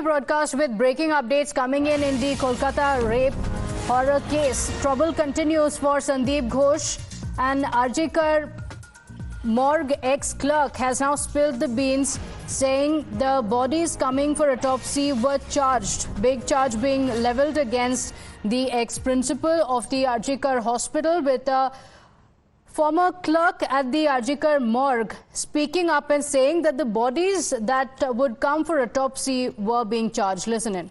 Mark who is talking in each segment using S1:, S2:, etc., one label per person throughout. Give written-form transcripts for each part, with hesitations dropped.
S1: the broadcast with breaking updates coming in the Kolkata rape horror case. Trouble continues for Sandeep Ghosh, and RG Kar morgue ex-clerk has now spilled the beans, saying the bodies coming for autopsy were charged. Big charge being levelled against the ex-principal of the RG Kar hospital, with a former clerk at the RG Kar morgue speaking up and saying that the bodies that would come for autopsy were being charged. Listen in.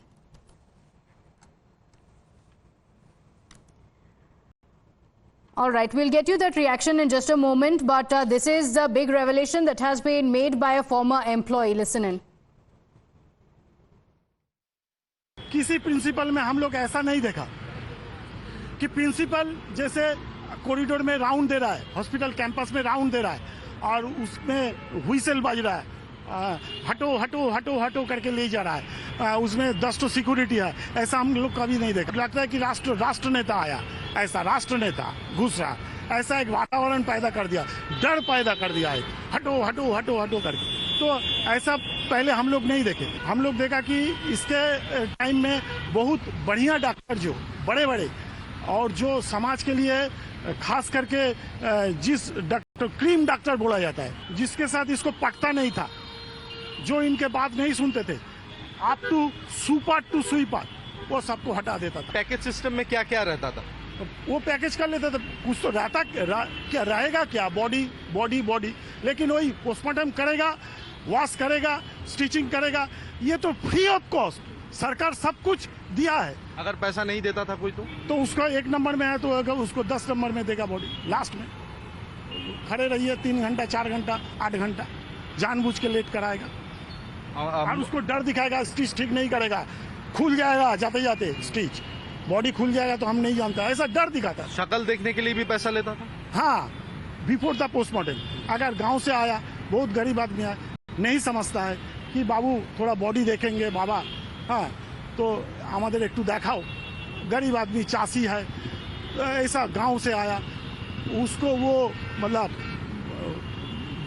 S1: All right, we'll get you that reaction in just a moment, but this is the big revelation that has been made by a former employee. Listen in.
S2: किसी principal में हम लोग ऐसा नहीं देखा कि principal जैसे corridor में राउंड दे रहा है, हॉस्पिटल कैंपस में राउंड दे रहा है और उसमें व्हिसल बज रहा है, हटो हटो हटो हटो करके ले जा रहा है, उसमें 10 तो सिक्योरिटी है। ऐसा हम लोग कभी नहीं देखा। लगता है कि राष्ट्र नेता आया, ऐसा राष्ट्र नेता घुस रहा, ऐसा एक वातावरण पैदा कर दिया, डर पैदा कर दिया है, हटो हटो हटो हटो करके। तो ऐसा पहले हम लोग नहीं देखे। हम लोग देखा कि इसके टाइम में बहुत बढ़िया डॉक्टर जो बड़े बड़े और जो समाज के लिए खास करके जिस डॉक्टर क्रीम डॉक्टर बोला जाता है, जिसके साथ इसको पटता नहीं था, जो इनके बात नहीं सुनते थे, आप टू सुपर टू स्वीपर, वो सबको हटा देता था।
S3: पैकेज सिस्टम में क्या क्या रहता था?
S2: वो पैकेज कर लेता था, कुछ तो रहता क्या रहेगा, क्या बॉडी बॉडी बॉडी, लेकिन वही पोस्टमार्टम करेगा, वॉश करेगा, स्टिचिंग करेगा, ये तो फ्री ऑफ कॉस्ट सरकार सब कुछ दिया है।
S3: अगर पैसा नहीं देता था कोई तो
S2: उसका 1 नंबर में है तो अगर उसको 10 नंबर में देगा बॉडी। लास्ट में खड़े रहिए 3 घंटा 4 घंटा 8 घंटा, जानबूझ के लेट कराएगा और उसको डर दिखाएगा, स्टिच ठीक नहीं करेगा, खुल जाएगा जाते जाते स्टिच, बॉडी खुल जाएगा तो हम नहीं जानता, ऐसा डर दिखाता।
S3: शक्ल देखने के लिए भी पैसा लेता था।
S2: हाँ, बिफोर द पोस्टमार्टम। अगर गांव से आया, बहुत गरीब आदमी है, नहीं समझता है कि बाबू थोड़ा बॉडी देखेंगे बाबा, हाँ तो हमारे एक देखाओ, गरीब आदमी चासी है, तो ऐसा गांव से आया, उसको वो मतलब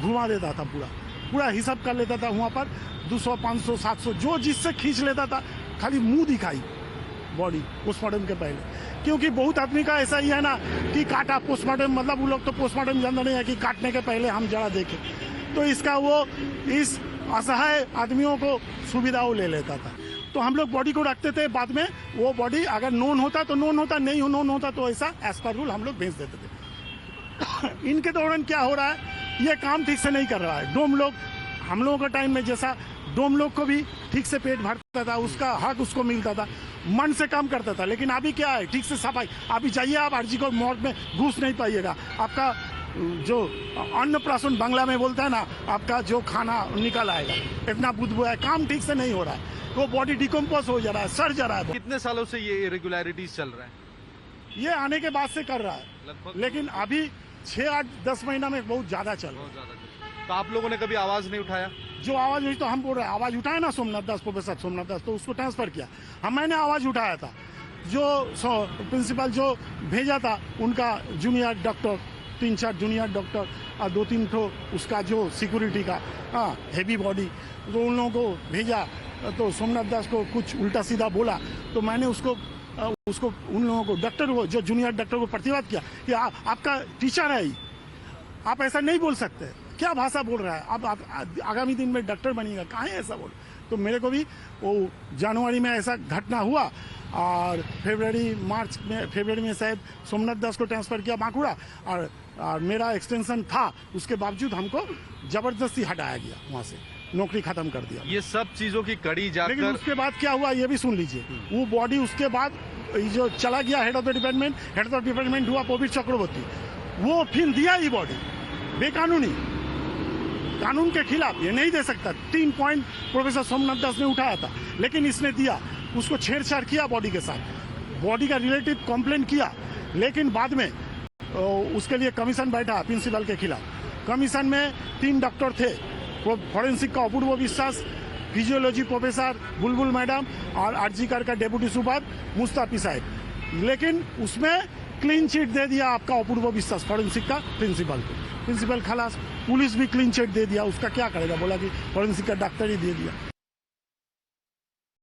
S2: घुमा देता था, पूरा हिसाब कर लेता था। वहाँ पर 200 500 700 जो जिससे खींच लेता था, खाली मुंह दिखाई बॉडी पोस्टमार्टम के पहले। क्योंकि बहुत आदमी का ऐसा ही है ना कि काटा पोस्टमार्टम, मतलब वो लोग तो पोस्टमार्टम जानते नहीं है कि काटने के पहले हम जरा देखें, तो इसका वो इस असहाय आदमियों को सुविधा वो ले लेता था। तो हम लोग बॉडी को रखते थे, बाद में वो बॉडी अगर नोन होता तो नोन होता, नहीं नोन होता तो ऐसा एज पर रूल हम लोग भेज देते थे। इनके दौरान क्या हो रहा है, ये काम ठीक से नहीं कर रहा है। डोम लोग, हम लोगों के टाइम में जैसा डोम लोग को भी ठीक से पेट भरता था, उसका हक उसको मिलता था, मन से काम करता था। लेकिन अभी क्या है, ठीक से सफाई, अभी जाइए आप RG Kar मॉर्ग में घुस नहीं पाइएगा, आपका जो अन्नप्राशन बांग्ला में बोलता है ना, आपका जो खाना निकल आएगा, इतना बुदबू है, काम ठीक से नहीं हो रहा है, वो बॉडी डिकम्पोज हो जा रहा है, सड़ जा रहा है।
S3: कितने सालों से ये इरेगुलरिटीज चल रहा है?
S2: ये आने के बाद से कर रहा है
S3: लगभग,
S2: लेकिन अभी 6 8 10 महीना में बहुत ज्यादा चल रहा है।
S3: तो आप लोगों ने कभी आवाज नहीं उठाया?
S2: जो आवाज हुई तो हम बोल रहे हैं, आवाज उठाया ना सोमनाथ दास, प्रोफेसर सोमनाथ दास, तो उसको ट्रांसफर किया। मैंने आवाज उठाया था, जो प्रिंसिपल जो भेजा था उनका जूनियर डॉक्टर, 3-4 जूनियर डॉक्टर और 2-3 ठो उसका जो सिक्योरिटी का हैवी बॉडी, तो उन लोगों को भेजा। तो सोमनाथ दास को कुछ उल्टा सीधा बोला, तो मैंने उसको उन लोगों को, डॉक्टर को, जो जूनियर डॉक्टर को प्रतिवाद किया कि आपका टीचर है, आप ऐसा नहीं बोल सकते, क्या भाषा बोल रहा है, आप आगामी दिन में डॉक्टर बनिएगा, कहाँ है ऐसा बोल। तो मेरे को भी वो जनवरी में ऐसा घटना हुआ और फरवरी में शायद सोमनाथ दास को ट्रांसफर किया बांकुड़ा, और मेरा एक्सटेंशन था, उसके बावजूद हमको जबरदस्ती हटाया गया, वहाँ से नौकरी खत्म कर दिया।
S3: ये सब चीजों की कड़ी जाकर,
S2: लेकिन उसके बाद क्या हुआ ये भी सुन लीजिए। वो बॉडी उसके बाद जो चला गया हेड ऑफ द डिपार्टमेंट हुआ पवित्र चक्रवर्ती, वो फिर दिया ही बॉडी बेकानूनी, कानून के खिलाफ, ये नहीं दे सकता। 3 पॉइंट प्रोफेसर सोमनाथ दास ने उठाया था, लेकिन इसने दिया, उसको छेड़छाड़ किया बॉडी के साथ, बॉडी का रिलेटिव कंप्लेंट किया, लेकिन बाद में उसके लिए कमीशन बैठा प्रिंसिपल के खिलाफ। कमीशन में 3 डॉक्टर थे, फॉरेंसिक का अपूर्व विश्वास, फिजियोलॉजी प्रोफेसर बुलबुल मैडम और RG Kar का डेप्यूटी सुपर मुस्ताफी साहब, लेकिन उसमें क्लीन चिट दे दिया आपका अपूर्व विश्वास फॉरेंसिक का प्रिंसिपल को। प्रिंसिपल खलास, पुलिस भी क्लीन चिट दे दिया, उसका क्या करेगा, बोला कि फॉरेंसिक का डॉक्टर ही दे दिया।